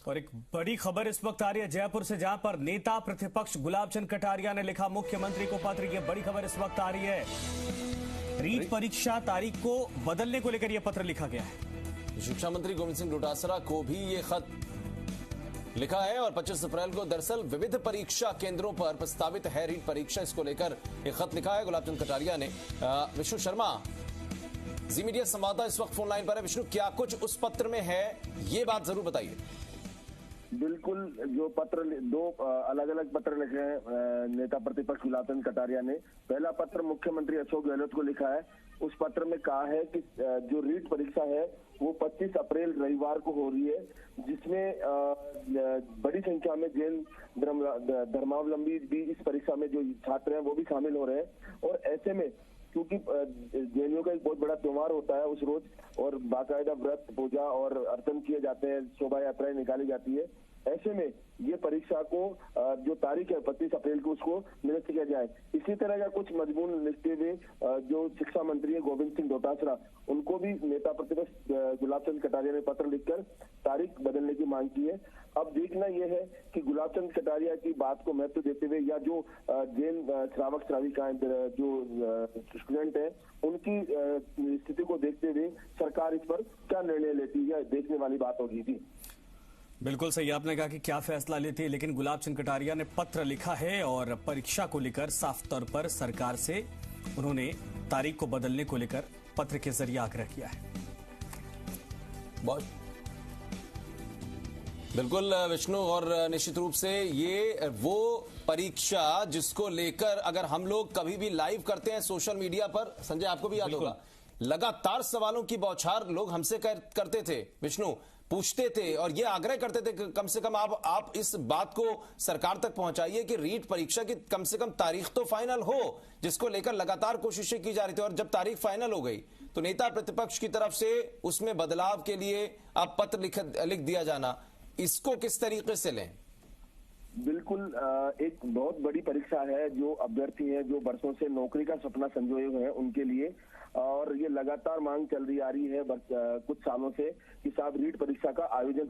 और एक बड़ी खबर इस वक्त आ रही है जयपुर से, जहां पर नेता प्रतिपक्ष गुलाब चंद कटारिया ने लिखा मुख्यमंत्री को पत्र। ये बड़ी खबर इस वक्त आ रही है। रीट परीक्षा तारीख को बदलने को लेकर यह पत्र लिखा गया है। शिक्षा मंत्री गोविंद सिंह डोटासरा को भी ये खत लिखा है और 25 अप्रैल को दरअसल विविध परीक्षा केंद्रों पर प्रस्तावित है रीट परीक्षा, इसको लेकर एक खत लिखा है गुलाब चंद कटारिया ने। विष्णु शर्मा जी मीडिया संवाददाता इस वक्त फोन लाइन पर है। विष्णु, क्या कुछ उस पत्र में है, ये बात जरूर बताइए। बिल्कुल, जो पत्र दो अलग अलग पत्र लिखे हैं नेता प्रतिपक्ष गुलाब चंद कटारिया ने। पहला पत्र मुख्यमंत्री अशोक गहलोत को लिखा है। उस पत्र में कहा है कि जो रीट परीक्षा है वो 25 अप्रैल रविवार को हो रही है, जिसमें बड़ी संख्या में जैन धर्मावलंबी भी इस परीक्षा में जो छात्र हैं वो भी शामिल हो रहे हैं। और ऐसे में क्योंकि जैनियों का एक बहुत बड़ा त्योहार होता है उस रोज, और बाकायदा व्रत पूजा और अर्चन किए जाते हैं, शोभा यात्राएं निकाली जाती है। ऐसे में ये परीक्षा को जो तारीख है 25 अप्रैल को उसको निरस्त किया जाए। इसी तरह का कुछ मजमून लिखते हुए जो शिक्षा मंत्री है गोविंद सिंह डोटासरा, उनको भी नेता प्रतिपक्ष गुलाब चंद कटारिया ने पत्र लिखकर तारीख बदलने की मांग की है। अब देखना यह है कि गुलाब चंद कटारिया की बात को महत्व देते हुए या जो जैन श्रावक श्राविकाएं जो स्टूडेंट है उनकी स्थिति को देखते हुए सरकार इस पर क्या निर्णय लेती है, देखने वाली बात होगी। जी बिल्कुल सही आपने कहा कि क्या फैसला लेती है, लेकिन गुलाब चंद कटारिया ने पत्र लिखा है और परीक्षा को लेकर साफ तौर पर सरकार से उन्होंने तारीख को बदलने को लेकर पत्र के जरिए आग्रह किया है। बिल्कुल विष्णु, और निश्चित रूप से ये वो परीक्षा जिसको लेकर अगर हम लोग कभी भी लाइव करते हैं सोशल मीडिया पर, संजय आपको भी याद होगा, लगातार सवालों की बौछार लोग हमसे करते थे, विष्णु पूछते थे और ये आग्रह करते थे कि कम से कम आप इस बात को सरकार तक पहुंचाइए कि रीट परीक्षा की कम से कम तारीख तो फाइनल हो, जिसको लेकर लगातार कोशिशें की जा रही थी। और जब तारीख फाइनल हो गई तो नेता प्रतिपक्ष की तरफ से उसमें बदलाव के लिए अब पत्र लिख दिया जाना, इसको किस तरीके से लें? बिल्कुल, एक बहुत बड़ी परीक्षा है जो अभ्यर्थी हैं जो वर्षों से नौकरी का सपना संजोए हुए हैं उनके लिए, और ये लगातार मांग चल रही आ रही है कुछ सालों से कि साहब रीट परीक्षा का आयोजन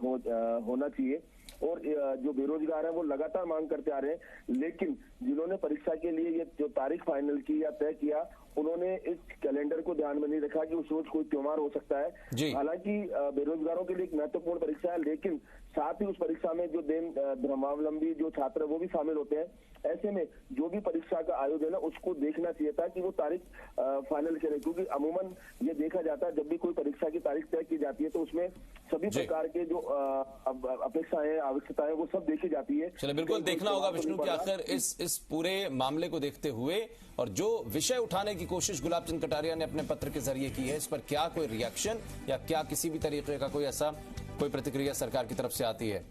होना चाहिए। और जो बेरोजगार है वो लगातार मांग करते आ रहे हैं, लेकिन जिन्होंने परीक्षा के लिए ये जो तारीख फाइनल की या तय किया, उन्होंने इस कैलेंडर को ध्यान में नहीं रखा कि उस रोज कोई त्योहार हो सकता है। हालांकि बेरोजगारों के लिए एक महत्वपूर्ण परीक्षा है, लेकिन साथ ही उस परीक्षा में जो धर्मावलंबी जो छात्र वो भी शामिल होते हैं। ऐसे में जो भी परीक्षा का आयोजन है उसको देखना चाहिए था कि वो तारीख फाइनल करे, क्योंकि अमूमन ये देखा जाता है जब भी कोई परीक्षा की तारीख तय की जाती है तो उसमें सभी प्रकार के जो अपेक्षाएं आवश्यकताएं वो सब देखी जाती है। चलिए, बिल्कुल देखना होगा विष्णु कि आखिर इस पूरे मामले को देखते हुए और जो विषय उठाने की कोशिश गुलाब चंद कटारिया ने अपने पत्र के जरिए की है, इस पर क्या कोई रिएक्शन या क्या किसी भी तरीके का कोई ऐसा कोई प्रतिक्रिया सरकार की तरफ से आती है।